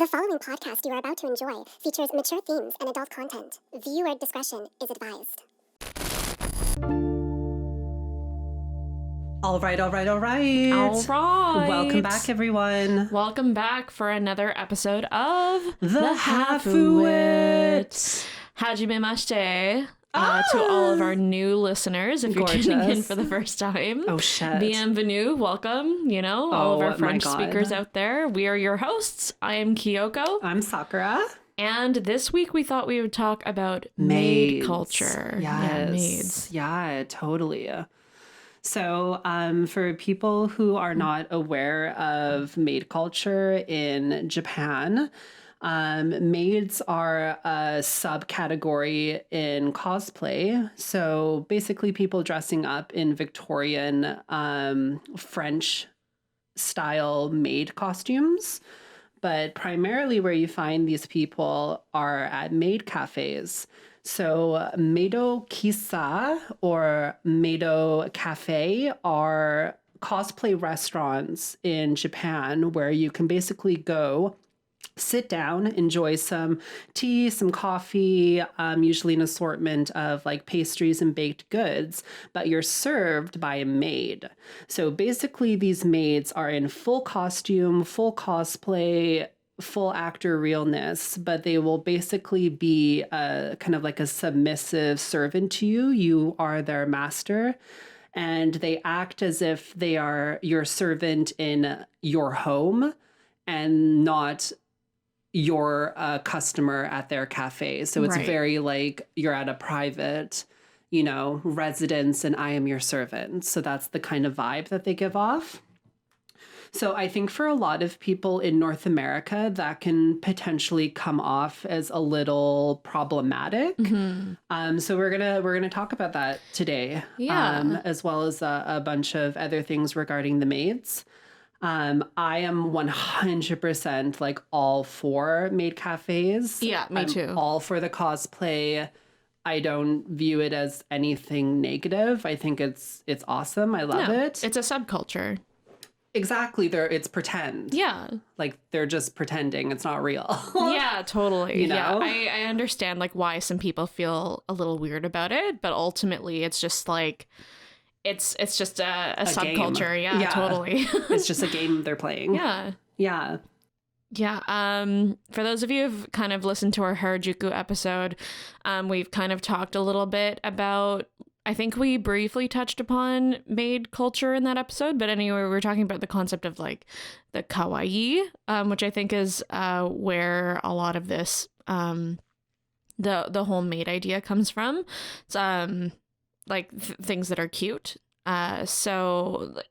The following podcast you are about to enjoy features mature themes and adult content. Viewer discretion is advised. All right. All right. Welcome back, everyone. Welcome back for another episode of The Hafu. Hajime to all of our new listeners, if you're tuning in for the first time. Oh, shit. Bienvenue, welcome, all of our French speakers out there. We are your hosts. I am Kyoko. I'm Sakura. And this week we thought we would talk about Maids. maid culture. Yes. Yeah, maids. Yeah, totally. So for people who are not aware of maid culture in Japan, maids are a subcategory in cosplay. So basically people dressing up in Victorian French style maid costumes. But primarily where you find these people are at maid cafes. So Meido Kissa or Meido Cafe are cosplay restaurants in Japan where you can basically go, sit down, enjoy some tea, some coffee, usually an assortment of like pastries and baked goods, but you're served by a maid. So basically these maids are in full costume, full cosplay, full actor realness, but they will basically be kind of like a submissive servant to you. You are their master, and they act as if they are your servant in your home and not your customer at their cafe. So it's very like you're at a private, residence and I am your servant. So that's the kind of vibe that they give off. So I think for a lot of people in North America, that can potentially come off as a little problematic. Mm-hmm. So we're gonna talk about that today, as well as a bunch of other things regarding the maids. I am 100% like all for maid cafes. Yeah, me too. All for the cosplay. I don't view it as anything negative. I think it's awesome. I love it. It's a subculture. Exactly. It's pretend. Yeah. Like they're just pretending. It's not real. Yeah, totally. Yeah. I understand like why some people feel a little weird about it, but ultimately it's just like it's just a subculture. Yeah, totally. It's just a game they're playing. Yeah. Yeah. Yeah. For those of you who've kind of listened to our Harajuku episode, we've kind of talked a little bit about, I think we briefly touched upon maid culture in that episode, but anyway, we were talking about the concept of like the kawaii, which I think is where a lot of this, the whole maid idea comes from. It's things that are cute. So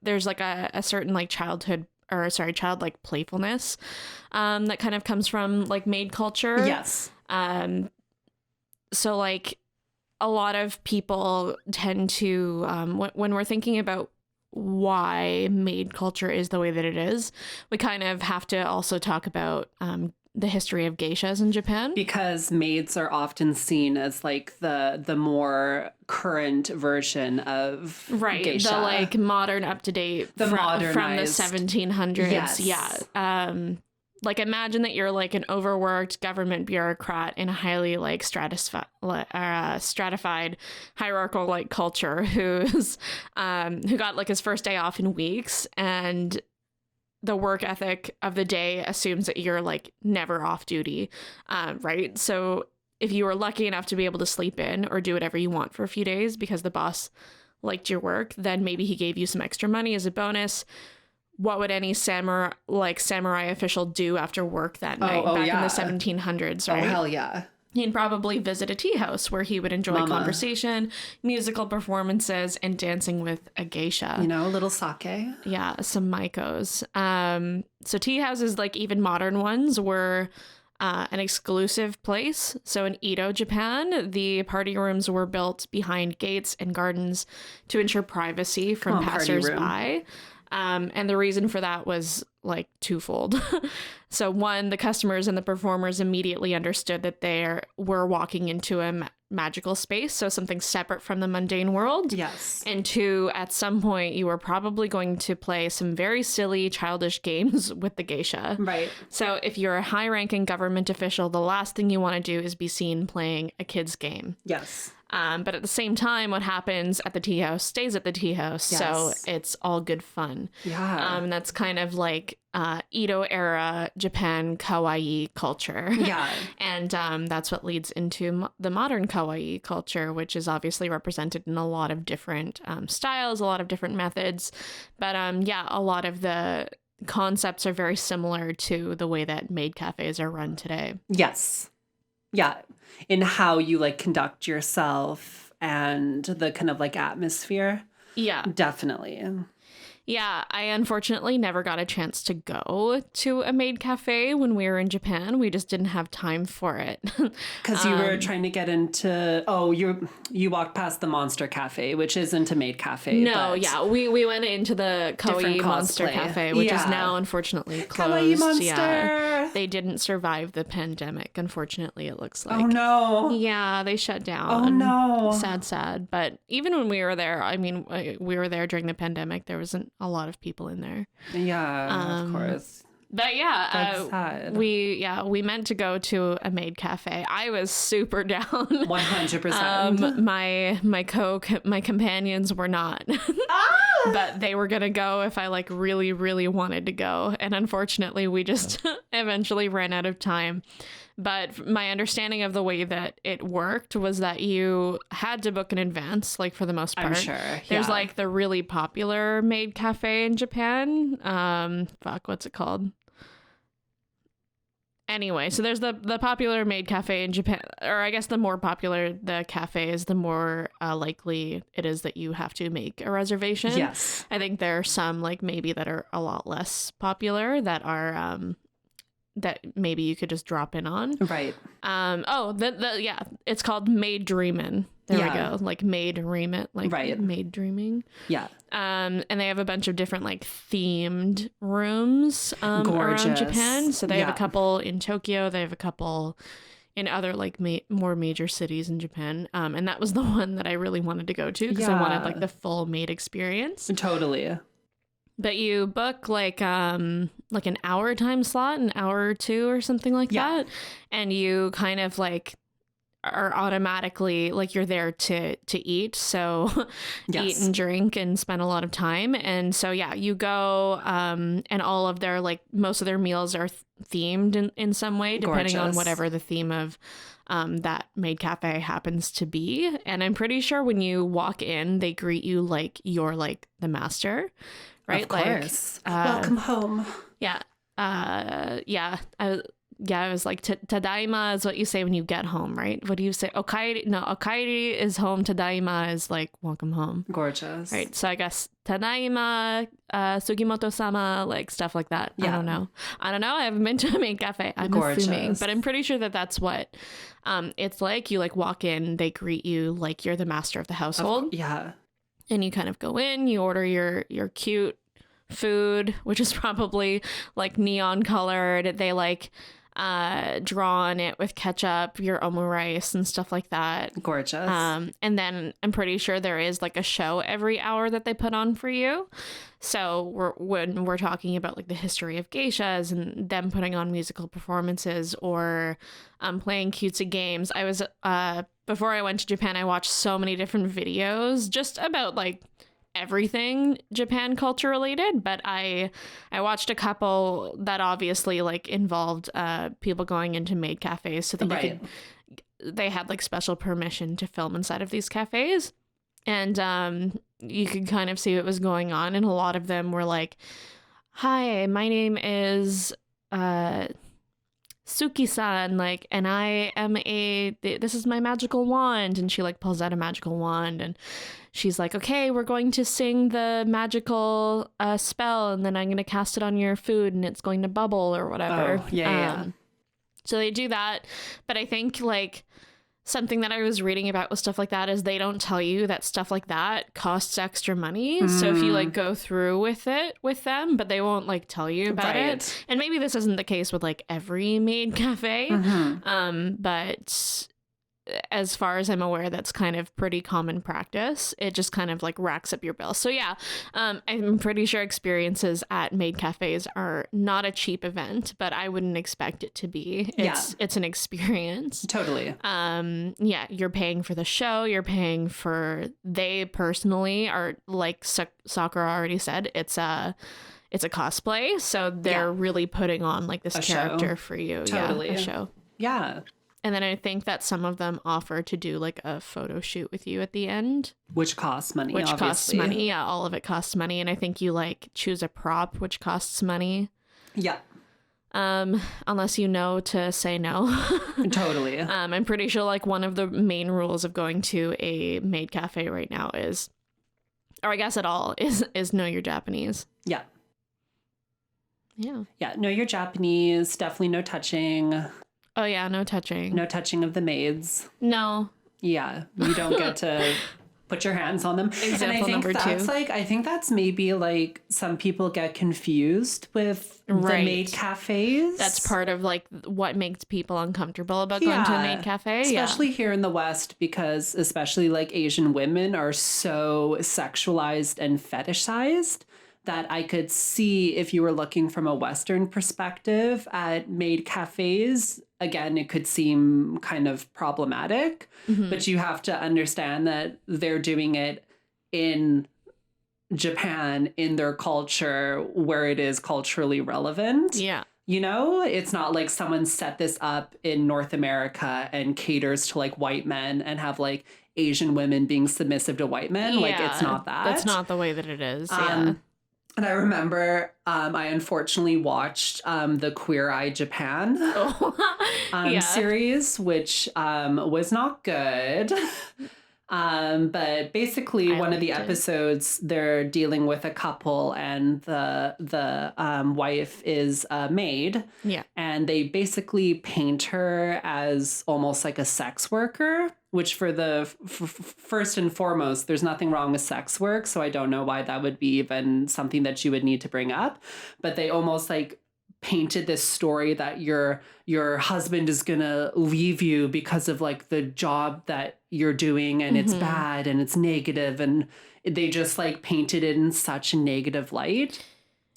there's like a certain like childlike playfulness that kind of comes from like maid culture. Yes. So like, a lot of people tend to, when we're thinking about why maid culture is the way that it is, we kind of have to also talk about the history of geishas in Japan. Because maids are often seen as like the more current version of geisha. The like modern, up-to-date from the 1700s. Yes. Yeah. Like imagine that you're like an overworked government bureaucrat in a highly like stratified hierarchical like culture who got like his first day off in weeks, and the work ethic of the day assumes that you're like never off duty, right? So if you were lucky enough to be able to sleep in or do whatever you want for a few days because the boss liked your work, then maybe he gave you some extra money as a bonus. What would any samurai official do after work that night in the 1700s, right? Oh, hell yeah. He'd probably visit a tea house where he would enjoy conversation, musical performances, and dancing with a geisha. A little sake. Yeah, some maikos. So tea houses, like even modern ones, were an exclusive place. So in Edo, Japan, the party rooms were built behind gates and gardens to ensure privacy from passersby. And the reason for that was like twofold. So one, the customers and the performers immediately understood that they were walking into magical space, so something separate from the mundane world. Yes. And 2, at some point, you are probably going to play some very silly, childish games with the geisha. Right. So if you're a high-ranking government official, the last thing you want to do is be seen playing a kid's game. Yes. But at the same time, what happens at the tea house stays at the tea house. Yes. So it's all good fun. Yeah. And that's kind of like Edo era Japan kawaii culture. Yeah. And that's what leads into the modern kawaii culture, which is obviously represented in a lot of different styles, a lot of different methods. But yeah, a lot of the concepts are very similar to the way that maid cafes are run today. Yes. Yeah. In how you like conduct yourself and the kind of like atmosphere. Yeah. Definitely. Yeah, I unfortunately never got a chance to go to a maid cafe when we were in Japan. We just didn't have time for it. Because you were trying to get into, you walked past the Monster Cafe, which isn't a maid cafe. No, but yeah, we went into the Kawaii Monster cosplay. Cafe, which is Yeah. now unfortunately closed. Kawaii Monster. Yeah, they didn't survive the pandemic, unfortunately, it looks like. Oh no. Yeah, they shut down. Oh no. Sad. But even when we were there, I mean, we were there during the pandemic, there wasn't a lot of people in there. Yeah, of course. But yeah, That's sad. we meant to go to a maid cafe. I was super down. 100%. My companions were not. But they were gonna go if I like really, really wanted to go. And unfortunately we just eventually ran out of time. But my understanding of the way that it worked was that you had to book in advance, like for the most part. I'm sure. There's yeah. like the really popular maid cafe in Japan. What's it called? Anyway, so there's the popular maid cafe in Japan, or I guess the more popular the cafe is, the more likely it is that you have to make a reservation. Yes. I think there are some like maybe that are a lot less popular that are that maybe you could just drop in on. Right. Yeah, it's called Maid Dreamin'. There we go. Like Maid Dreamin', like Right. Maid Dreaming. Yeah. And they have a bunch of different like themed rooms around Gorgeous. Japan. So they have Yeah. a couple in Tokyo. They have a couple in other like more major cities in Japan. And that was the one that I really wanted to go to because I wanted like the full maid experience. Totally. But you book like an hour time slot, an hour or two or something like Yeah. that. And you kind of like are automatically like you're there to eat. So Yes. eat and drink and spend a lot of time. And so, yeah, you go and all of their like most of their meals are themed in some way, depending on Gorgeous. whatever the theme of that maid cafe happens to be. And I'm pretty sure when you walk in, they greet you like you're like the master. Right? Of course. Welcome home. Yeah. I was like, tadaima is what you say when you get home, right? What do you say? Okaeri? No, okaeri is home. Tadaima is like, welcome home. Gorgeous. Right. So I guess tadaima, sugimoto-sama, like stuff like that. Yeah. I don't know. I haven't been to a maid cafe. I'm assuming. Gorgeous. But I'm pretty sure that that's what it's like. You like walk in, they greet you like you're the master of the household. Yeah. And you kind of go in, you order your cute food, which is probably like neon colored. They like draw on it with ketchup, your omurice and stuff like that. Gorgeous. And then I'm pretty sure there is like a show every hour that they put on for you. So when we're talking about like the history of geishas and them putting on musical performances or playing cutesy games, I was before I went to Japan, I watched so many different videos just about like everything Japan culture related, but I watched a couple that obviously like involved people going into maid cafes so that they had like special permission to film inside of these cafes, and you could kind of see what was going on, and a lot of them were like, "Hi, my name is Suki-san, like, and I am this is my magical wand," and she like pulls out a magical wand and she's like, "Okay, we're going to sing the magical spell, and then I'm going to cast it on your food and it's going to bubble or whatever." Oh, yeah. So they do that. But I think like something that I was reading about with stuff like that is they don't tell you that stuff like that costs extra money. So if you like go through with it with them, but they won't like tell you about it. And maybe this isn't the case with like every maid cafe. But as far as I'm aware, that's kind of pretty common practice. It just kind of like racks up your bill. So yeah, I'm pretty sure experiences at maid cafes are not a cheap event, but I wouldn't expect it to be. It's an experience. Totally. Yeah, you're paying for the show. You're paying for, they personally are, like Sakura already said, it's a cosplay. So they're really putting on like this character for you. Totally. Yeah, a show. Yeah. And then I think that some of them offer to do like a photo shoot with you at the end. Which costs money, Costs money. Yeah, all of it costs money. And I think you like choose a prop, which costs money. Yeah. Unless you know to say no. Totally. I'm pretty sure like one of the main rules of going to a maid cafe right now is, or I guess at all, is know your Japanese. Yeah. Yeah. Yeah. Know your Japanese. Definitely no touching. Oh, yeah. No touching. No touching of the maids. No. Yeah. You don't get to put your hands on them. Example number 2. I think that's maybe like some people get confused with the maid cafes. That's part of like what makes people uncomfortable about going to a maid cafe. Especially here in the West, because especially like Asian women are so sexualized and fetishized that I could see if you were looking from a Western perspective at maid cafes, again, it could seem kind of problematic, but you have to understand that they're doing it in Japan, in their culture, where it is culturally relevant. Yeah. You know, it's not like someone set this up in North America and caters to like white men and have like Asian women being submissive to white men. Like, it's not that. That's not the way that it is. Yeah. And I remember I unfortunately watched the Queer Eye Japan series, which was not good. But basically one of the episodes, they're dealing with a couple and the wife is a maid. Yeah. And they basically paint her as almost like a sex worker, which for the first and foremost, there's nothing wrong with sex work. So I don't know why that would be even something that you would need to bring up. But they almost like painted this story that your husband is gonna leave you because of like the job that you're doing, and it's bad and it's negative, and they just like painted it in such a negative light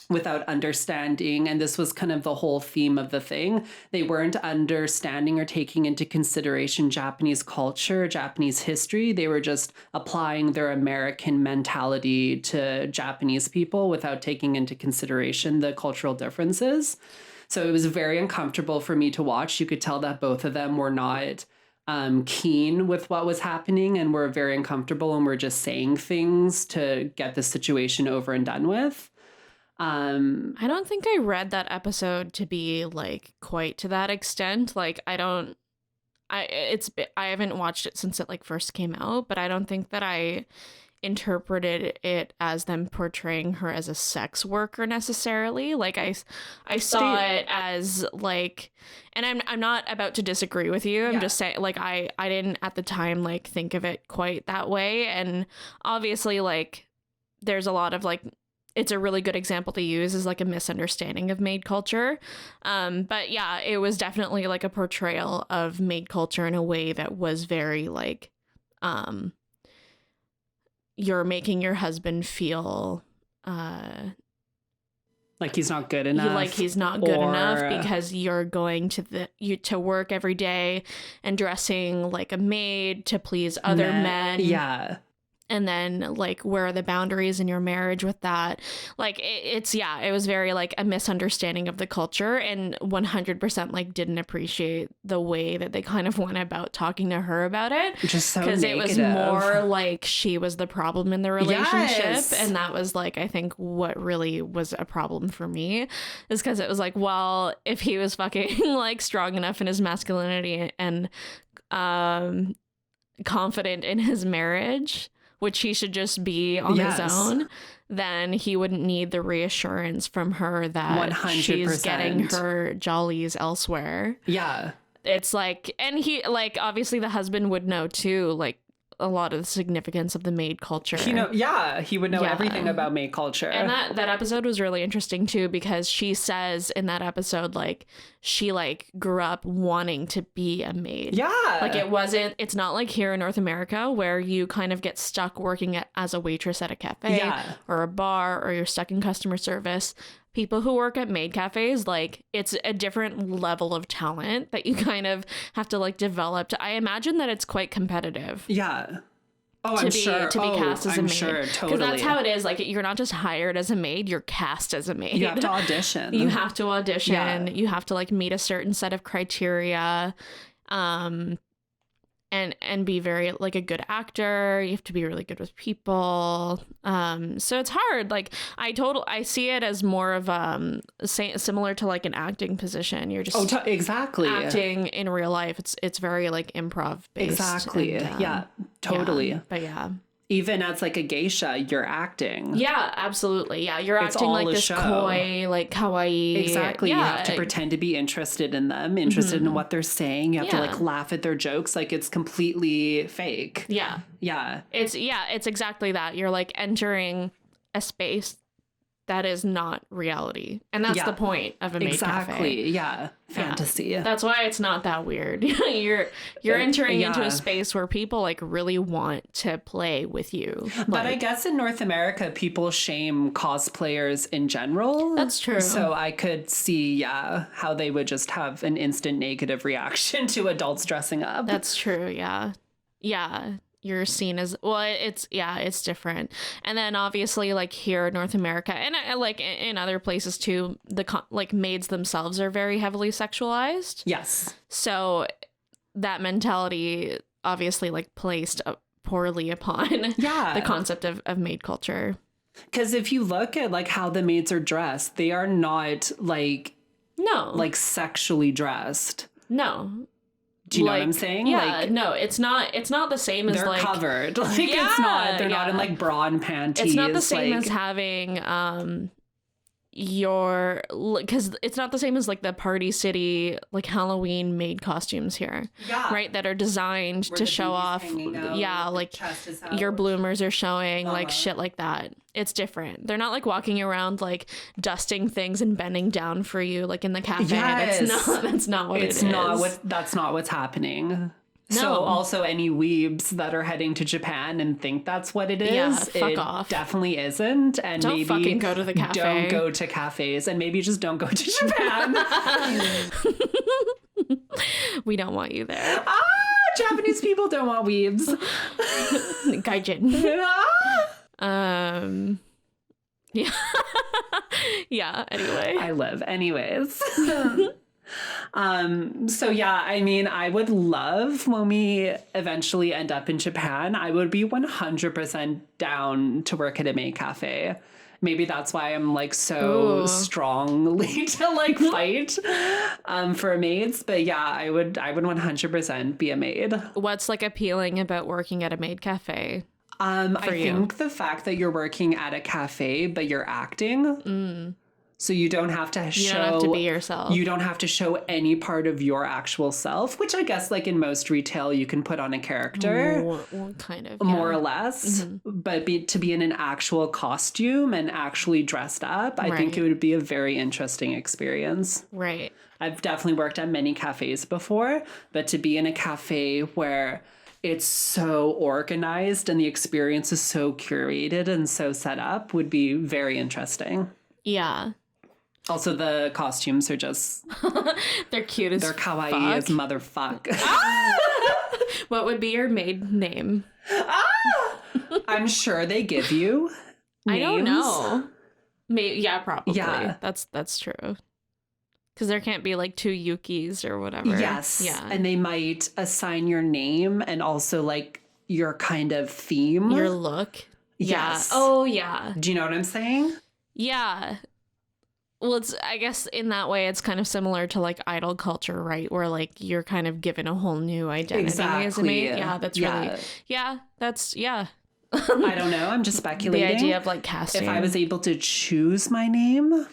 without understanding. And this was kind of the whole theme of the thing. They weren't understanding or taking into consideration Japanese culture, Japanese history. They were just applying their American mentality to Japanese people without taking into consideration the cultural differences. So it was very uncomfortable for me to watch. You could tell that both of them were not keen with what was happening and were very uncomfortable and were just saying things to get the situation over and done with. I don't think I read that episode to be like quite to that extent. Like I haven't watched it since it like first came out, but I don't think that I interpreted it as them portraying her as a sex worker necessarily. Like I saw it as like, and I'm not about to disagree with you. I'm just saying like I didn't at the time like think of it quite that way. And obviously like there's a lot of like, it's a really good example to use as like a misunderstanding of maid culture. But yeah, it was definitely like a portrayal of maid culture in a way that was very like, you're making your husband feel like he's not good enough. Like he's not good enough because you're going to work every day and dressing like a maid to please other men. Yeah. And then like where are the boundaries in your marriage with that? Like it was very like a misunderstanding of the culture, and 100% like didn't appreciate the way that they kind of went about talking to her about it. Just so because negative. It was more like she was the problem in the relationship. Yes. And that was like, I think what really was a problem for me is because it was like, well, if he was fucking like strong enough in his masculinity and confident in his marriage, which he should just be on his own, then he wouldn't need the reassurance from her that 100%. She's getting her jollies elsewhere. Yeah. It's like, and he, like, obviously the husband would know too, like a lot of the significance of the maid culture. He would know everything about maid culture. And that episode was really interesting too, because she says in that episode, like, she like grew up wanting to be a maid. Yeah. Like it's not like here in North America where you kind of get stuck working as a waitress at a cafe or a bar, or you're stuck in customer service. People who work at maid cafes, like, it's a different level of talent that you kind of have to like develop. I imagine that it's quite competitive. Yeah. Oh, I'm sure. To be cast as a maid. Sure, totally. Because that's how it is. Like, you're not just hired as a maid, you're cast as a maid. You have to audition. You have to audition. You have to like meet a certain set of criteria. And be very like a good actor. You have to be really good with people. So it's hard. Like, I see it as more of similar to like an acting position. You're just exactly acting in real life. It's very like improv based. Exactly. And, totally. Yeah, but yeah. Even as like a geisha, you're acting. Yeah, absolutely. Yeah, you're It's acting all like a this show. coy, like kawaii. Exactly. Yeah. You have to pretend to be interested in them, interested in what they're saying. You have to like laugh at their jokes like it's completely fake. Yeah. Yeah. It's exactly that. You're like entering a space that is not reality. And that's the point of a maid cafe. Exactly. Yeah. Fantasy. Yeah. That's why it's not that weird. You're entering into a space where people like really want to play with you. But I guess in North America, people shame cosplayers in general. That's true. So I could see, how they would just have an instant negative reaction to adults dressing up. That's true. Yeah. Yeah. You're seen as, well, it's different. And then obviously like here in North America and like in other places too, like maids themselves are very heavily sexualized. Yes. So that mentality obviously like placed poorly upon the concept of maid culture. Because if you look at like how the maids are dressed, they are not like sexually dressed. No. Do you know what I'm saying? Yeah, like, no, it's not the same as they're like covered. Like it's not. They're not in like bra and panties. It's not the same as having because it's not the same as like the Party City like Halloween maid costumes here, right, that are designed to show off like your bloomers are showing, like shit like that. It's different. They're not like walking around like dusting things and bending down for you like in the cafe. That's not what it is. That's not what's happening. No. So also any weebs that are heading to Japan and think that's what it is, fuck off. Definitely isn't. And Don't maybe fucking go to the cafe. Don't go to cafes, and maybe just don't go to Japan. We don't want you there. Japanese people don't want weebs. Gaijin. Yeah. Yeah, anyway. I live. Anyways. So yeah, I mean, I would love when we eventually end up in Japan, I would be 100% down to work at a maid cafe. Maybe that's why I'm like so strongly to like fight for maids. But yeah, I would 100% be a maid. What's like appealing about working at a maid cafe? I think the fact that you're working at a cafe, but you're acting. So you don't have to show... You don't have to be yourself. You don't have to show any part of your actual self, which I guess like in most retail you can put on a character. Kind of. More or less. Mm-hmm. But to be in an actual costume and actually dressed up, I think it would be a very interesting experience. Right. I've definitely worked at many cafes before, but to be in a cafe where it's so organized and the experience is so curated and so set up would be very interesting. Yeah. Also, the costumes are just... They're cute as They're kawaii as motherfuck. What would be your maid name? I'm sure they give you names. I don't know. Yeah, probably. Yeah. That's true. Because there can't be like two Yukis or whatever. Yes. Yeah. And they might assign your name and also like your kind of theme. Your look. Yes. Yeah. Oh, yeah. Do you know what I'm saying? Yeah. Well, I guess in that way, it's kind of similar to like idol culture, right? Where like you're kind of given a whole new identity as a maid. Yeah, that's really, I don't know. I'm just speculating. The idea of like casting. If I was able to choose my name,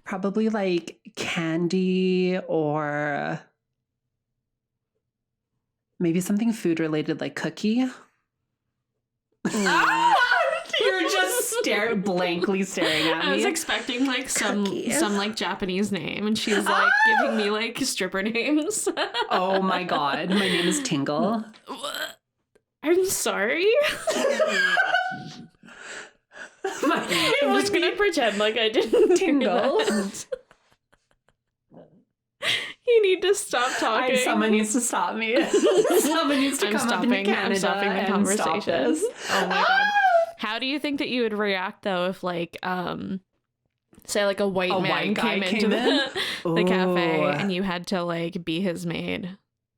probably like Candy or Maybe something food related like cookie. You're just blankly staring at me. I was expecting like some like Japanese name, and she's like giving me like stripper names. Oh my god, my name is Tingle. I'm sorry. I'm just gonna pretend like I didn't Tingle. You need to stop talking. Someone needs to stop me. Someone needs to come up into Canada I'm stopping the and conversation. stop this. Oh my god. How do you think that you would react though if like say like a white man came into the cafe and you had to like be his maid?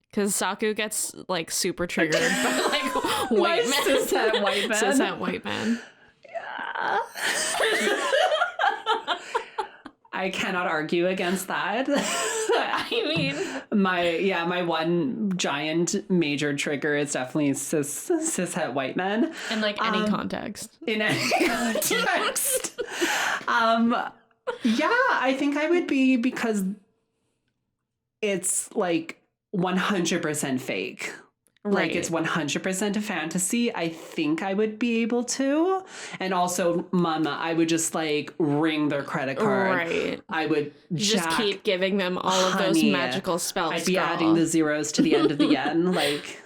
Because Saku gets like super triggered by like white men. Cishet white man. Cishet white man. Yeah. I cannot argue against that. I mean, my one giant major trigger is definitely cishet white men. In like any context. In any context. Yeah, I think I would be, because it's like 100% fake. Right. Like it's 100% a fantasy. I think I would be able to. And also, mama, I would just like ring their credit card. Right. I would just keep giving them all of those magical spells. I'd be adding the zeros to the end of the yen. Like,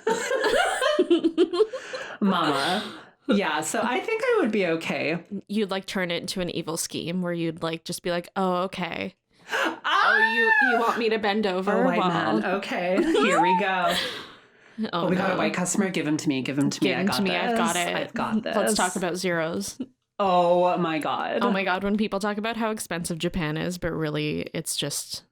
mama. Yeah, so I think I would be okay. You'd like turn it into an evil scheme where you'd like just be like, oh, okay. Oh, you want me to bend over? Oh, white man. Okay, here we go. Oh, we got a white customer. Give him to me. Give him to me. I've got it. I've got this. Let's talk about zeros. Oh my god. Oh my god. When people talk about how expensive Japan is, but really it's just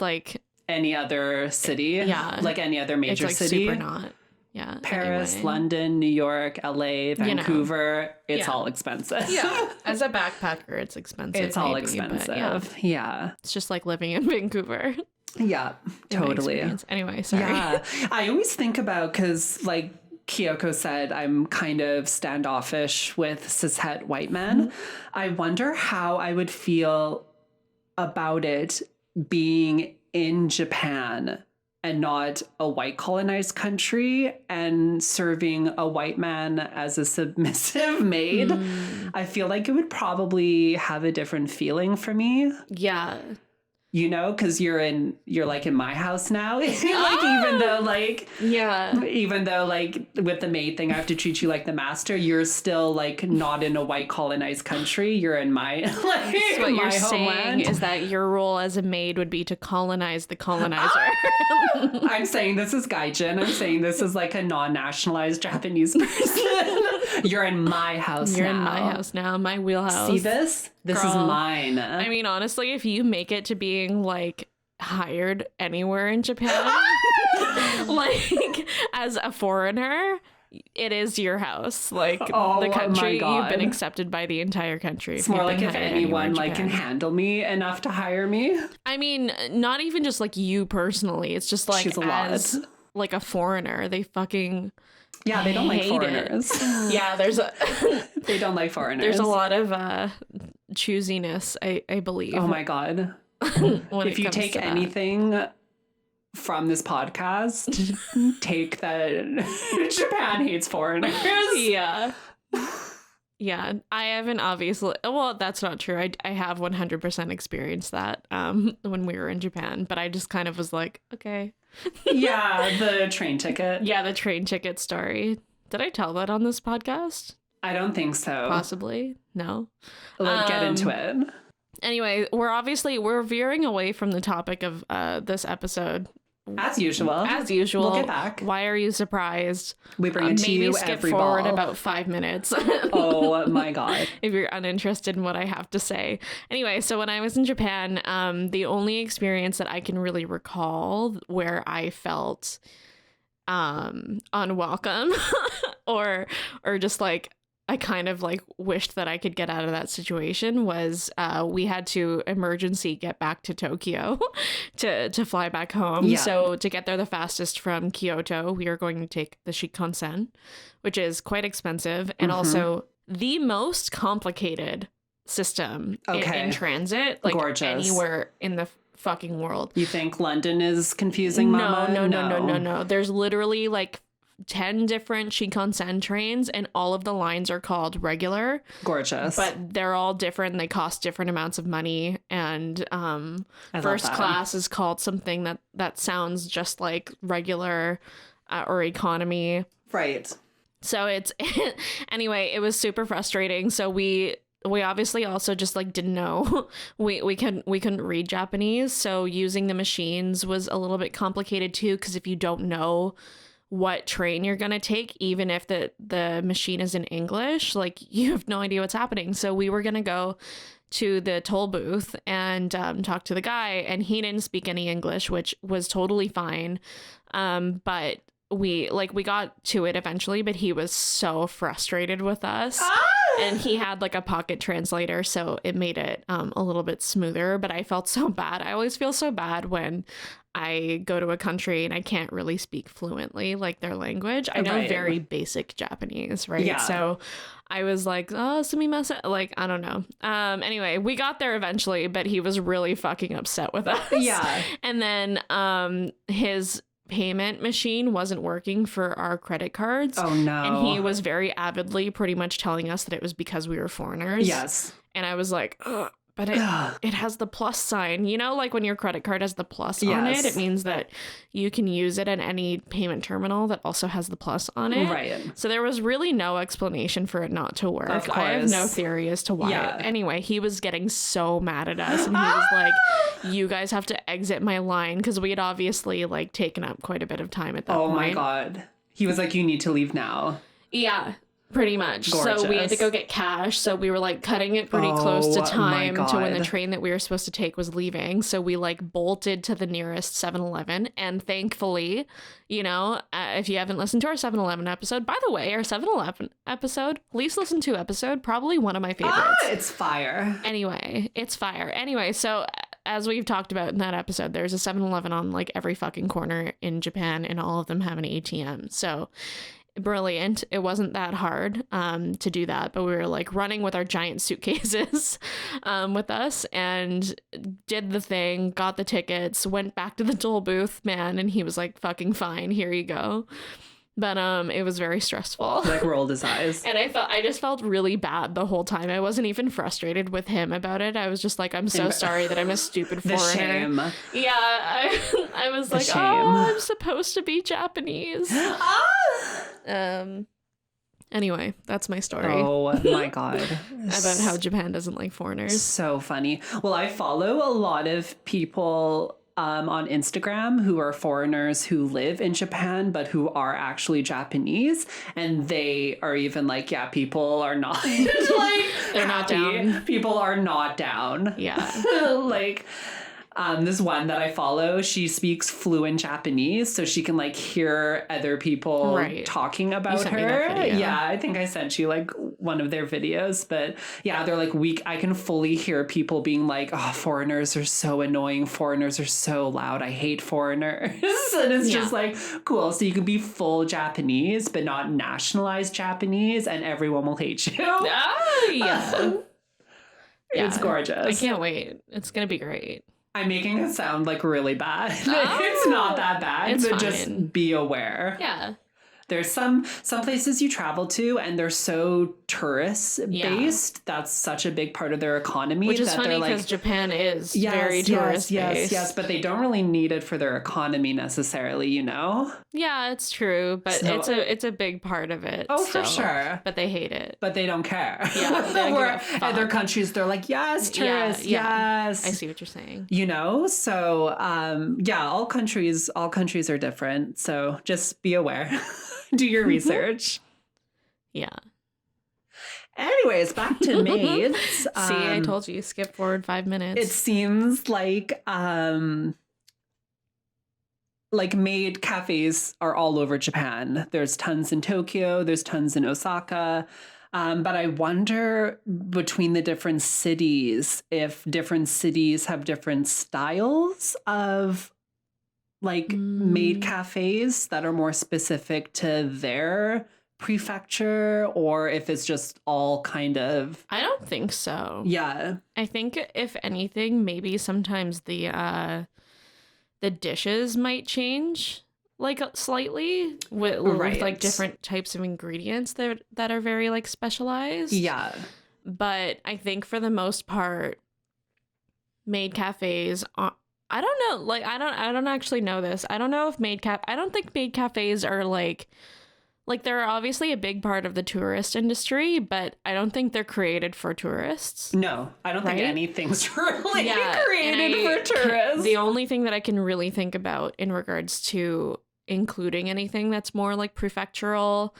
like any other city. Yeah. Like any other major it's like city. Super not. Yeah. Paris, anyway. London, New York, LA, Vancouver. It's all expensive. Yeah. As a backpacker, it's expensive. It's all expensive. Yeah. It's just like living in Vancouver. Yeah, totally. Anyway, sorry. Yeah, I always think about, because like Kyoko said, I'm kind of standoffish with cishet white men. Mm-hmm. I wonder how I would feel about it being in Japan and not a white colonized country, and serving a white man as a submissive maid. I feel like it would probably have a different feeling for me. Yeah. You know, because you're like in my house now. Like, even though like with the maid thing, I have to treat you like the master. You're still like not in a white colonized country. You're in my so what you're saying is that your role as a maid would be to colonize the colonizer. I'm saying this is gaijin. I'm saying this is like a non-nationalized Japanese person. You're in my house now. You're in my house now. My wheelhouse. See this? This is mine. I mean, honestly, if you make it to being like hired anywhere in Japan, like as a foreigner, it is your house. Like the country, you've been accepted by the entire country. It's more like if anyone like can handle me enough to hire me. I mean, not even just like you personally. It's just like as like a foreigner, they fucking. Yeah, they don't like foreigners. Yeah, they don't like foreigners. There's a lot of choosiness, I believe. Oh my god. If you take anything from this podcast, take that Japan hates foreigners. Yeah. Yeah, I haven't obviously. Well, that's not true. I have 100% experienced that when we were in Japan, but I just kind of was like, okay. Yeah, the train ticket. Yeah, the train ticket story. Did I tell that on this podcast? I don't think so. Possibly. No. Let's get into it. Anyway, we're veering away from the topic of this episode. As usual. We'll get back. Why are you surprised? We bring it to you skip every forward ball. about 5 minutes. Oh my god. If you're uninterested in what I have to say. Anyway, so when I was in Japan, the only experience that I can really recall where I felt unwelcome or just like I kind of like wished that I could get out of that situation was we had to emergency get back to Tokyo to fly back home. Yeah. So to get there the fastest from Kyoto, we are going to take the Shinkansen, which is quite expensive and also the most complicated system in transit, like gorgeous. Anywhere in the fucking world. You think London is confusing, Mama? No. There's literally like 10 different Shinkansen trains, and all of the lines are called regular. Gorgeous. But they're all different. They cost different amounts of money. And first class is called something that sounds just like regular or economy. Right. So it's anyway, it was super frustrating. So we obviously also just like didn't know we couldn't read Japanese, so using the machines was a little bit complicated too, because if you don't know what train you're gonna take, even if the machine is in English, like you have no idea what's happening. So we were gonna go to the toll booth and talk to the guy, and he didn't speak any English, which was totally fine. But we got to it eventually, but he was so frustrated with us. And he had like a pocket translator, so it made it a little bit smoother. But I felt so bad. I always feel so bad when I go to a country and I can't really speak fluently like their language. I know very basic Japanese, right? Yeah. So I was like, oh, sumimasen. Like, I don't know. Anyway, we got there eventually, but he was really fucking upset with us. Yeah. And then his payment machine wasn't working for our credit cards. Oh no. And he was very avidly pretty much telling us that it was because we were foreigners. Yes. And I was like, ugh. But it has the plus sign, you know, like when your credit card has the plus on it, it means that you can use it at any payment terminal that also has the plus on it. Right. So there was really no explanation for it not to work. Of course. I have no theory as to why. Yeah. Anyway, he was getting so mad at us, and he was like, you guys have to exit my line, because we had obviously like taken up quite a bit of time at that point. Oh my God. He was like, you need to leave now. Yeah. Pretty much. Gorgeous. So we had to go get cash. So we were like cutting it pretty close to time to when the train that we were supposed to take was leaving. So we like bolted to the nearest 7-Eleven. And thankfully, you know, if you haven't listened to our 7-Eleven episode, by the way, our 7-Eleven episode, least listened to episode, probably one of my favorites. It's fire. Anyway, it's fire. Anyway, so as we've talked about in that episode, there's a 7-Eleven on like every fucking corner in Japan, and all of them have an ATM. So brilliant. It wasn't that hard to do that, but we were like running with our giant suitcases with us, and did the thing, got the tickets, went back to the toll booth, man, and he was like, fucking fine, here you go. But it was very stressful. Like rolled his eyes. And I just felt really bad the whole time. I wasn't even frustrated with him about it. I was just like, I'm so sorry that I'm a stupid foreigner. The shame. Yeah, I was like, shame. oh, I'm supposed to be Japanese. Anyway, that's my story. Oh my God. About how Japan doesn't like foreigners. So funny. Well, I follow a lot of people on Instagram who are foreigners who live in Japan, but who are actually Japanese. And they are even like, yeah, people are not like, they're not happy. down. People are not down. Yeah. Like, this one that I follow, she speaks fluent Japanese, so she can like hear other people talking about sent me that her. video. Yeah, I think I sent you like one of their videos, but yeah, they're like I can fully hear people being like, oh, foreigners are so annoying. Foreigners are so loud. I hate foreigners. And it's just like, cool. So you can be full Japanese, but not nationalized Japanese, and everyone will hate you. Oh, yeah. It's gorgeous. I can't wait. It's going to be great. I'm making it sound like really bad. It's not that bad, it's but fine. just be aware. Yeah. There's some places you travel to and they're so tourist based. That's such a big part of their economy. Which is that funny they're because like, Japan is very tourist based. Yes, but they don't really need it for their economy necessarily, you know? Yeah, it's true, but So- it's a big part of it. Oh, for still. sure. But they hate it. But they don't care. Yeah, they don't Where give a other fuck. countries, they're like, yes, tourists, yes. I see what you're saying. You know, so yeah, all countries are different. So just be aware. Do your research. Yeah. Anyways, back to Maids. See, I told you, skip forward 5 minutes. It seems like maid cafes are all over Japan. There's tons in Tokyo, there's tons in Osaka. But I wonder between the different cities if different cities have different styles of maid cafes that are more specific to their prefecture or if it's just all kind of. I don't think so. Yeah. I think if anything, maybe sometimes the dishes might change like slightly with like different types of ingredients that are very like specialized. Yeah. But I think for the most part, maid cafes are, I don't know, like I don't actually know this. I don't know if I don't think maid cafes are like they're obviously a big part of the tourist industry, but I don't think they're created for tourists. No, I don't think anything's really created for tourists. tourists. The only thing that I can really think about in regards to including anything that's more like prefectural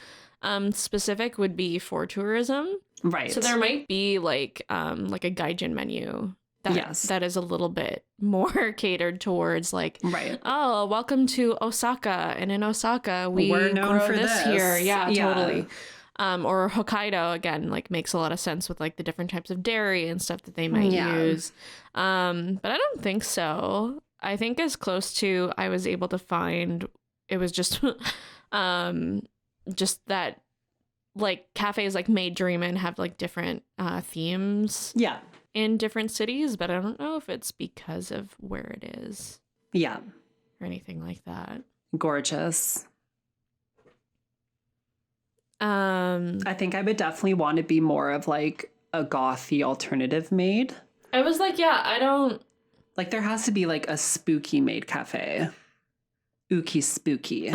specific would be for tourism. Right. So there might be like a gaijin menu that is a little bit more catered towards like, oh, welcome to Osaka, and in Osaka we're known grow for this here. Yeah, totally. Or Hokkaido, again, like makes a lot of sense with like the different types of dairy and stuff that they might use. But I don't think so. I think as close to I was able to find, it was just just that like cafes like Maid Dreamin' have like different themes. Yeah. In different cities, but I don't know if it's because of where it is. Yeah. Or anything like that. Gorgeous. I think I would definitely want to be more of like a gothy alternative maid. I was like, yeah, I don't... Like there has to be like a spooky maid cafe. Ookie spooky.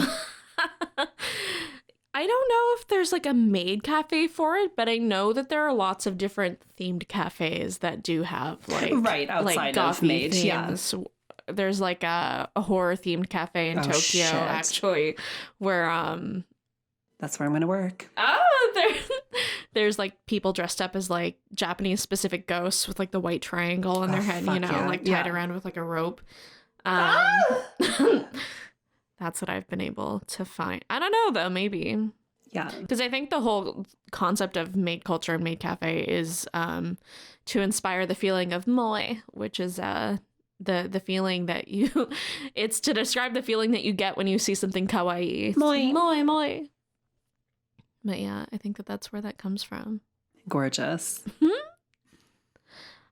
I don't know if there's like a maid cafe for it, but I know that there are lots of different themed cafes that do have like outside like of maid themes. Yeah. There's like a horror themed cafe in Tokyo actually, where that's where I'm gonna work. There's like people dressed up as like Japanese specific ghosts with like the white triangle on their head, you know, like tied around with like a rope. That's what I've been able to find. I don't know, though, maybe. Yeah. Because I think the whole concept of maid culture and maid cafe is to inspire the feeling of moi, which is the feeling that you... It's to describe the feeling that you get when you see something kawaii. Moi. Moi, moi. But yeah, I think that's where that comes from. Gorgeous.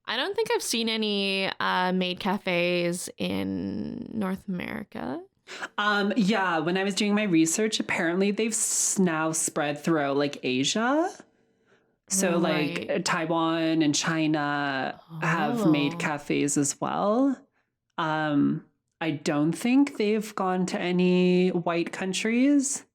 I don't think I've seen any maid cafes in North America. Yeah, when I was doing my research, apparently they've now spread throughout like Asia. So like Taiwan and China have maid cafes as well. I don't think they've gone to any white countries.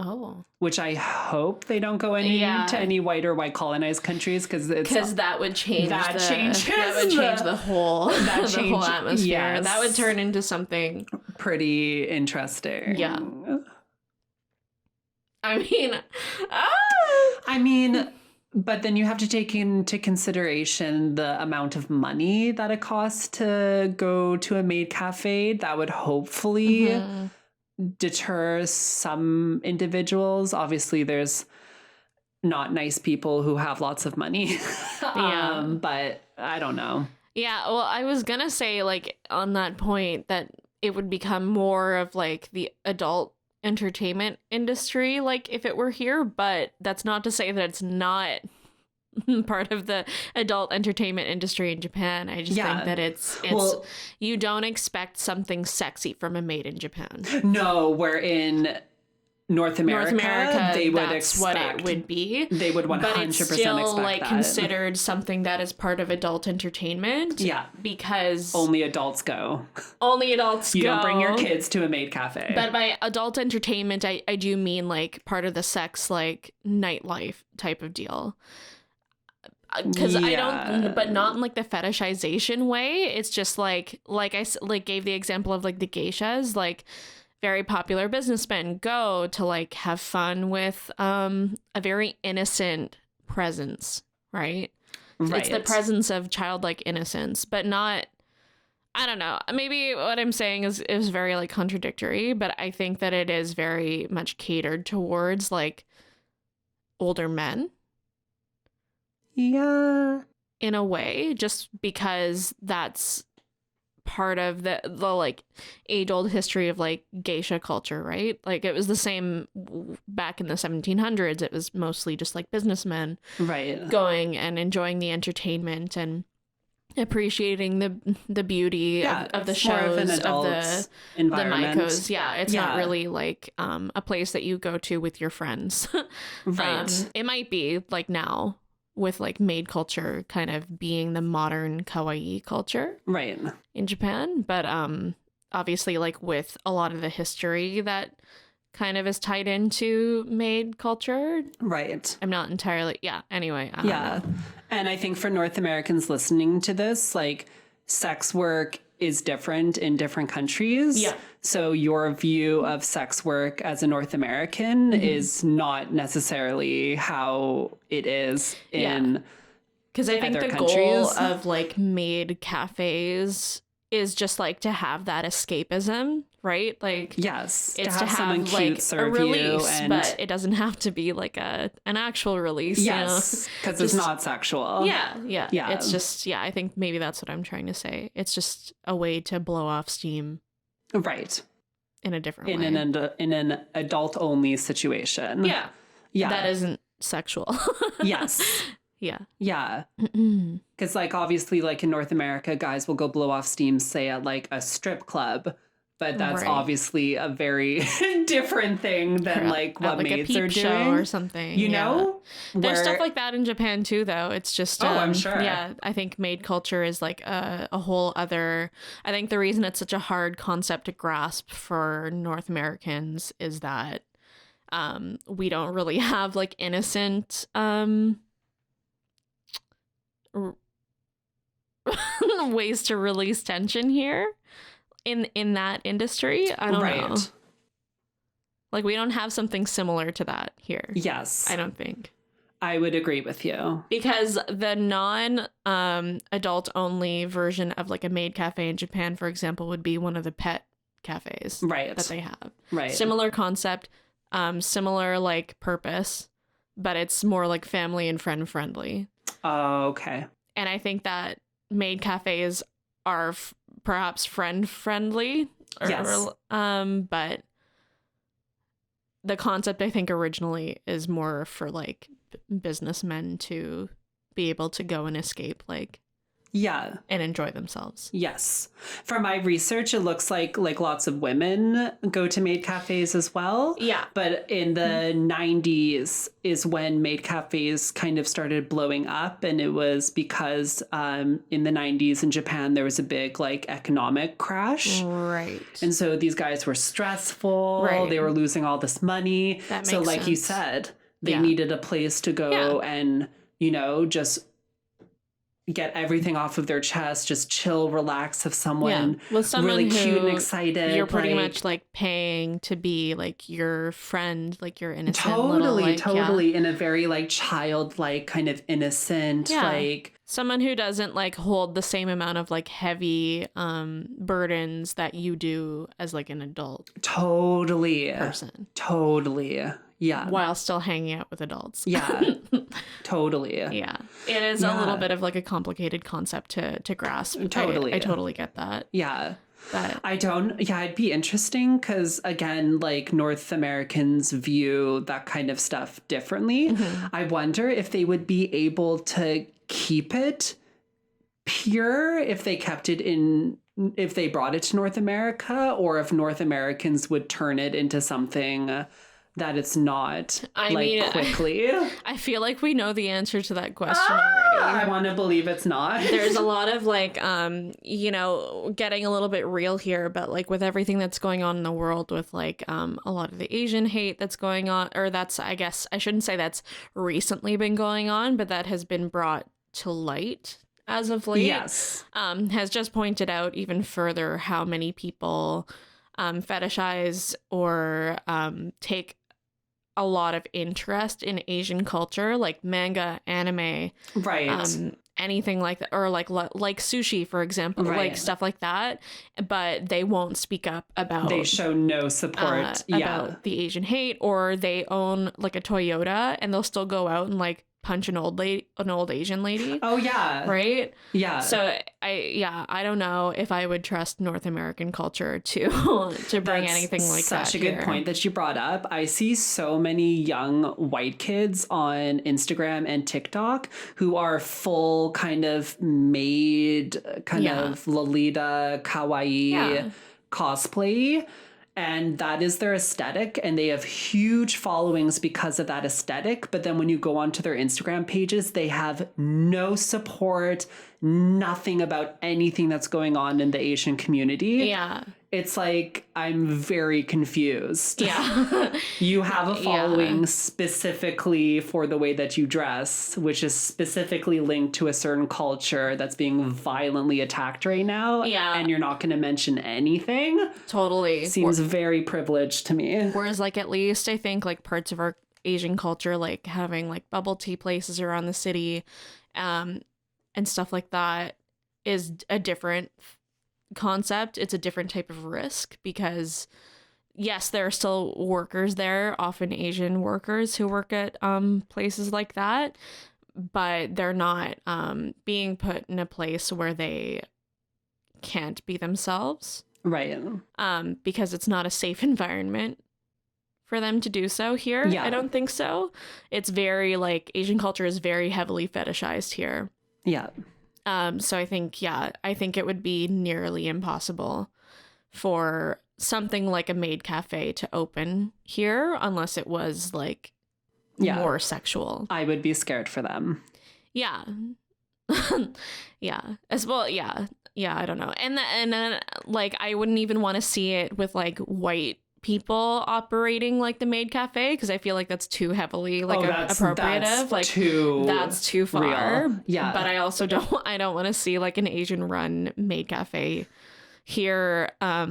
Oh. Which I hope they don't go to any white or white colonized countries because that would change that would change the whole whole atmosphere. Yes. That would turn into something pretty interesting. Yeah. I mean, but then you have to take into consideration the amount of money that it costs to go to a maid cafe. That would hopefully deter some individuals. Obviously, there's not nice people who have lots of money. But I don't know. Yeah, well, I was gonna say, like, on that point, that it would become more of, like, the adult entertainment industry, like, if it were here, but that's not to say that it's not part of the adult entertainment industry in Japan. I just think that it's well, you don't expect something sexy from a maid in Japan. No, we're in North America they would that's what it would be. They would 100% but it's still expect like that. Considered something that is part of adult entertainment. Yeah, because only adults go. Only adults you go. You don't bring your kids to a maid cafe. But by adult entertainment, I do mean like part of the sex, like nightlife type of deal. Because I don't, but not in like the fetishization way. It's just like I gave the example of like the geishas, like very popular businessmen go to like have fun with a very innocent presence, right? It's the presence of childlike innocence, but not, I don't know. Maybe what I'm saying is very like contradictory, but I think that it is very much catered towards like older men. Yeah. In a way, just because that's part of the like age-old history of like geisha culture, right? Like it was the same back in the 1700s. It was mostly just like businessmen going and enjoying the entertainment and appreciating the beauty of the shows, of the maikos. Yeah, it's not really like a place that you go to with your friends. Right. It might be like now with like maid culture kind of being the modern kawaii culture in Japan, but obviously like with a lot of the history that kind of is tied into maid culture. Right. I'm not entirely, anyway. I don't know. And I think for North Americans listening to this, like sex work is different in different countries. Yeah. So your view of sex work as a North American is not necessarily how it is in because I think the goal of like maid cafes is just like to have that escapism, right? Like yes, it's to have like a release, but it doesn't have to be like an actual release. Yes, because it's not sexual. Yeah. It's just I think maybe that's what I'm trying to say. It's just a way to blow off steam, right? In a different way, in an adult only situation. Yeah, that isn't sexual. Yes. Yeah. Because like obviously like in North America, guys will go blow off steam, say at like a strip club, but that's obviously a very different thing than like what like maids are doing or something. You know, there's stuff like that in Japan too, though. It's just I'm sure. Yeah, I think maid culture is like a whole other. I think the reason it's such a hard concept to grasp for North Americans is that we don't really have like innocent ways to release tension here in that industry. I don't know. Like we don't have something similar to that here. Yes. I don't think. I would agree with you. Because the adult only version of like a maid cafe in Japan, for example, would be one of the pet cafes that they have. Right. Similar concept, similar like purpose, but it's more like family and friend friendly. Oh, okay. And I think that maid cafes are perhaps friend friendly. Yes. But the concept I think originally is more for like businessmen to be able to go and escape like and enjoy themselves. Yes. From my research, it looks like lots of women go to maid cafes as well. Yeah. But in the 90s is when maid cafes kind of started blowing up. And it was because in the 90s in Japan, there was a big like economic crash. Right. And so these guys were stressful. Right. They were losing all this money. That makes so like sense. You said, they needed a place to go and, you know, just get everything off of their chest, just chill, relax, have someone really cute and excited. You're pretty much like paying to be like your friend, like your innocent totally in a very like childlike kind of innocent like someone who doesn't like hold the same amount of like heavy burdens that you do as like an adult person. Yeah. While still hanging out with adults. Yeah. Totally. Yeah. It is a little bit of like a complicated concept to grasp. Totally. I totally get that. Yeah. But it'd be interesting because again, like North Americans view that kind of stuff differently. I wonder if they would be able to keep it pure if they kept it if they brought it to North America, or if North Americans would turn it into something that it's not quickly. I feel like we know the answer to that question already. I want to believe it's not. There's a lot of like, getting a little bit real here, but like with everything that's going on in the world with like a lot of the Asian hate that's going on, or that's, I guess, I shouldn't say that's recently been going on, but that has been brought to light as of late. Yes. Has just pointed out even further how many people fetishize or take a lot of interest in Asian culture, like manga, anime, right? Anything like that, or like sushi, for example, like stuff like that. But they won't speak up about. They show no support about the Asian hate, or they own like a Toyota, and they'll still go out and like punch an old Asian lady. Oh yeah. Right? Yeah. So I don't know if I would trust North American culture to bring That's anything like that. Such a good point that you brought up. I see so many young white kids on Instagram and TikTok who are full kind of maid, kind of Lolita, kawaii cosplay. And that is their aesthetic, and they have huge followings because of that aesthetic. But then when you go onto their Instagram pages, they have no support, nothing about anything that's going on in the Asian community. Yeah. It's like, I'm very confused. Yeah. You have a following specifically for the way that you dress, which is specifically linked to a certain culture that's being violently attacked right now. Yeah. And you're not going to mention anything. Totally. Seems very privileged to me. Whereas, like, at least I think, like, parts of our Asian culture, like having, like, bubble tea places around the city and stuff like that is a different concept. It's a different type of risk because, yes, there are still workers there, often Asian workers who work at places like that, but they're not being put in a place where they can't be themselves. Right. Because it's not a safe environment for them to do so here. Yeah. I don't think so. It's very, like, Asian culture is very heavily fetishized here. Yeah. So I think it would be nearly impossible for something like a maid cafe to open here unless it was, like, more sexual. I would be scared for them. Yeah. Yeah. As well, yeah. Yeah, I don't know. And then, like, I wouldn't even want to see it with, like, white people operating, like, the maid cafe, because I feel like that's too heavily, like, appropriative. That's too far. Real. Yeah. But I also don't want to see, like, an Asian run maid cafe here at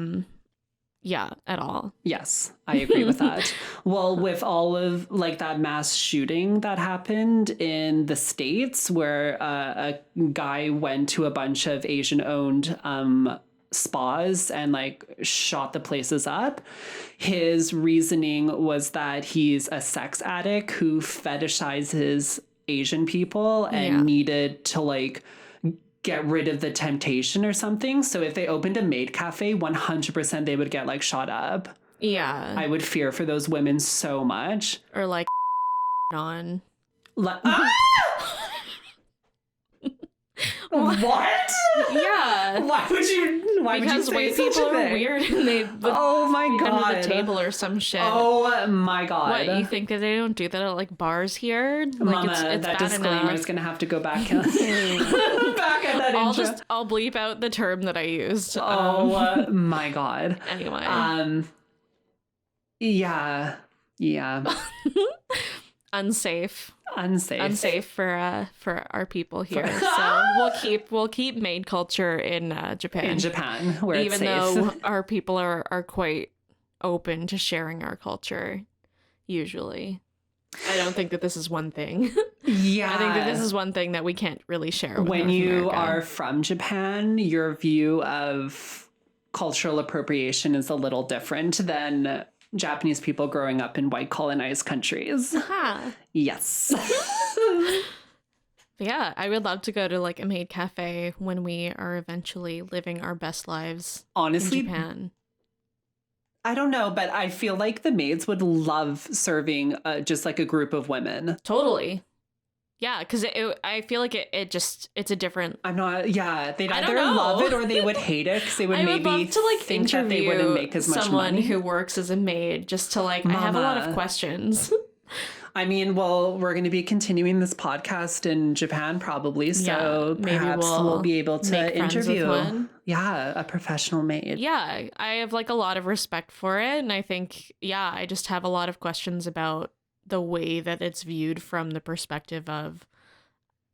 all. Yes, I agree with that. Well, with all of, like, that mass shooting that happened in the States where a guy went to a bunch of Asian owned spas and, like, shot the places up, his reasoning was that he's a sex addict who fetishizes Asian people and needed to, like, get rid of the temptation or something. So if they opened a maid cafe, 100% they would get, like, shot up. Yeah. I would fear for those women so much. Or, like, on. What? Yeah. Why would you because say white such people a thing? are weird and they Oh my under god. the table or some shit. Oh my god. What, you think that they don't do that at, like, bars here? Like, Mama, it's that bad disclaimer enough. is gonna have to go back back at that intro. I'll bleep out the term that I used. Oh my god. Anyway. Yeah. Unsafe for our people here. So we'll keep maid culture in Japan. Where even it's safe. though our people are quite open to sharing our culture usually. I don't think that this is one thing. Yeah. I think that this is one thing that we can't really share with when North you America. are from Japan, your view of cultural appropriation is a little different than Japanese people growing up in white colonized countries. Huh. Yes. Yeah, I would love to go to, like, a maid cafe when we are eventually living our best lives Honestly, in Japan. I don't know, but I feel like the maids would love serving just, like, a group of women. Totally. Yeah, because I feel like it's a different... I'm not, yeah, they'd I don't either know. love it or they would hate it because they would I maybe would love to, like, think that they wouldn't make as much someone money. who works as a maid just to, like, I have a lot of Mama. questions. I mean, well, we're going to be continuing this podcast in Japan probably, so maybe perhaps we'll be able to make friends with interview. one. Yeah, a professional maid. Yeah, I have, like, a lot of respect for it, and I think, I just have a lot of questions about the way that it's viewed from the perspective of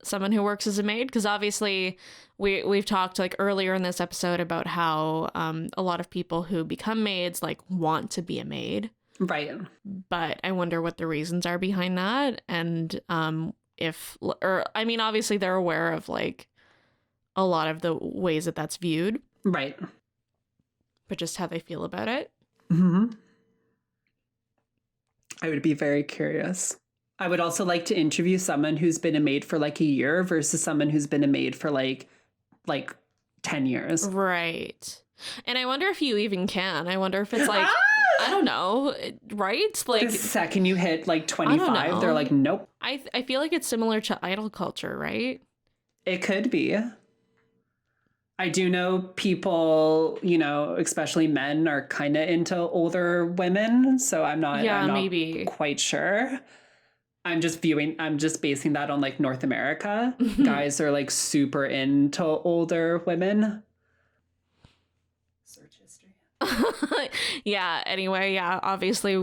someone who works as a maid, because obviously we've talked, like, earlier in this episode about how a lot of people who become maids, like, want to be a maid. Right. But I wonder what the reasons are behind that, and obviously they're aware of, like, a lot of the ways that that's viewed, Right. but just how they feel about it. Mm-hmm. I would be very curious. I would also like to interview someone who's been a maid for like a year versus someone who's been a maid for like 10 years. Right. And I wonder if you even can. I wonder if it's like, I don't know, right? Like The second you hit like I don't 25, know. they're like, nope. I feel like it's similar to idol culture, right? It could be. I do know people, you know, especially men are kind of into older women. So I'm not maybe quite sure. I'm just basing that on like North America. Guys are like super into older women. Search history. Yeah, anyway, yeah, obviously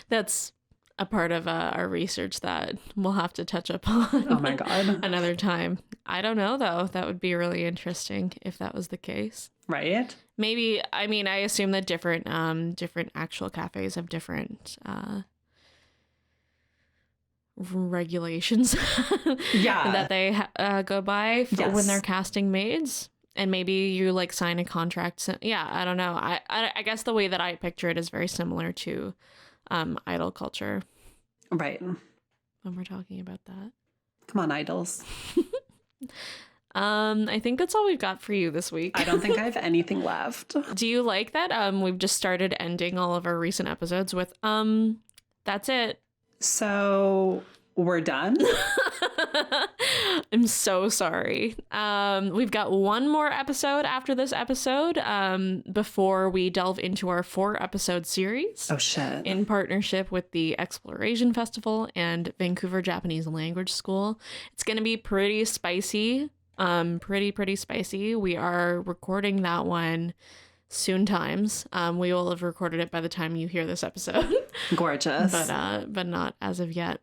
that's a part of our research that we'll have to touch upon. Oh my God. Another time. I don't know, though. That would be really interesting if that was the case. Right? Maybe, I mean, I assume that different actual cafes have different regulations Yeah. that they go by Yes. when they're casting maids. And maybe you like sign a contract. Yeah, I don't know. I guess the way that I picture it is very similar to idol culture. Right. When we're talking about that. Come on, idols. I think that's all we've got for you this week. I don't think I have anything left. Do you like that? We've just started ending all of our recent episodes with that's it. So we're done. I'm so sorry. We've got one more episode after this episode before we delve into our 4-episode series. Oh, shit. In partnership with the Exploration Festival and Vancouver Japanese Language School. It's going to be pretty spicy. Pretty spicy. We are recording that one soon times. We will have recorded it by the time you hear this episode. Gorgeous. But not as of yet.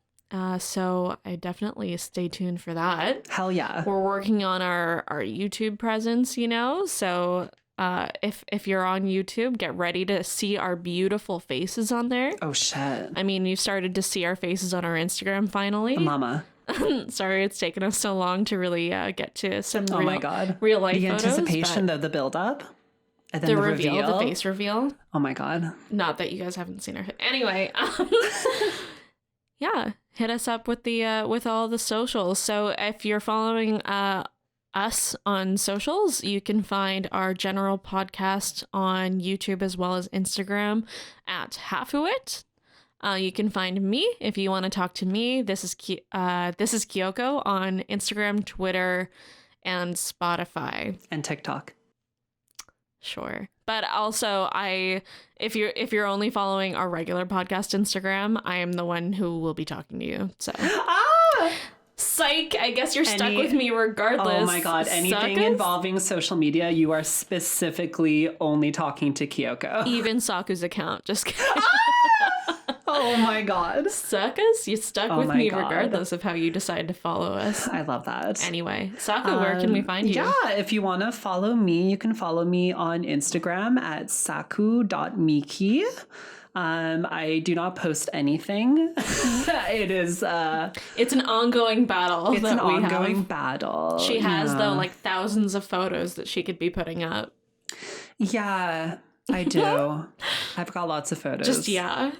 So I definitely stay tuned for that. Hell yeah. We're working on our YouTube presence, you know, so if you're on YouTube, get ready to see our beautiful faces on there. Oh, shit. I mean, you started to see our faces on our Instagram finally. Mama. Sorry it's taken us so long to really get to some Oh my God. real life The photos. anticipation of the build up. And then The reveal, the face reveal. Oh my God. Not that you guys haven't seen our anyway. Yeah, hit us up with the with all the socials. So if you're following us on socials, you can find our general podcast on YouTube as well as Instagram at Hafu. You can find me if you want to talk to me. This is Kyoko on Instagram, Twitter, and Spotify And TikTok. Sure. But also if you're only following our regular podcast Instagram, I am the one who will be talking to you. So psych, I guess you're stuck with me regardless. Oh my God. Anything Suckers? involving social media, you are specifically only talking to Kyoko. Even Saku's account. Just kidding. Oh my God. Suckers? You stuck Oh with my me God. regardless of how you decide to follow us. I love that. Anyway, Saku, where can we find you? Yeah, if you want to follow me, you can follow me on Instagram at saku.miki. I do not post anything. It is It's an ongoing battle. it's an that we ongoing have. battle. She has Yeah. though like thousands of photos that she could be putting up. Yeah, I do. I've got lots of photos. Just yeah.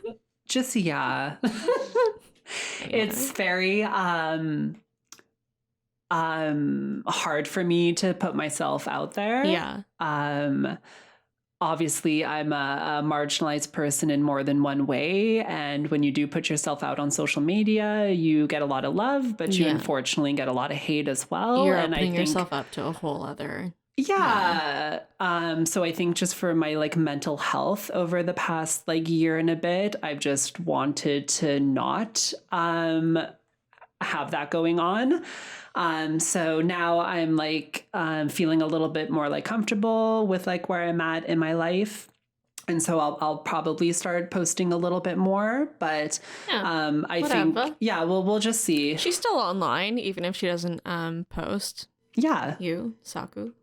It's very hard for me to put myself out there. Yeah. Obviously I'm a marginalized person in more than one way, and when you do put yourself out on social media, you get a lot of love, but you Yeah. unfortunately get a lot of hate as well. You're And opening I think yourself up to a whole other. yeah. So I think just for my like mental health over the past like year and a bit, I've just wanted to not have that going on. So now I'm like feeling a little bit more like comfortable with like where I'm at in my life. And so I'll probably start posting a little bit more, but Yeah, I whatever. think we'll just see. She's still online, even if she doesn't post Yeah. you, Saku.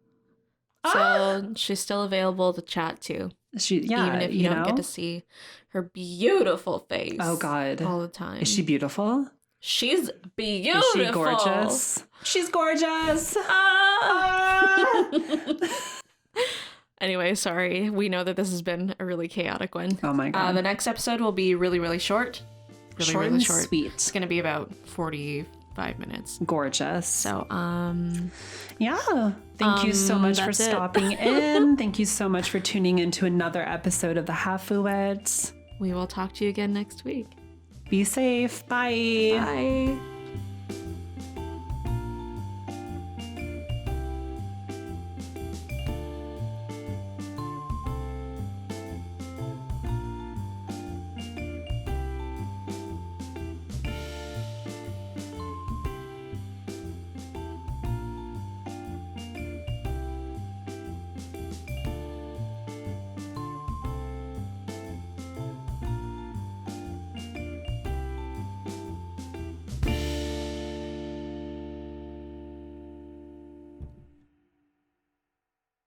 So she's still available to chat to, even if you don't get to see her beautiful face. Oh God. all the time. Is she beautiful? She's beautiful. Is she gorgeous? She's gorgeous. Anyway, sorry. We know that this has been a really chaotic one. Oh my God. The next episode will be really, really short. really, Short really and short. sweet. It's going to be about 45 minutes. Gorgeous. So, yeah. Thank you so much for that's it. stopping in. Thank you so much for tuning in to another episode of the Hafuettes. we will talk to you again next week. Be safe. Bye. Bye.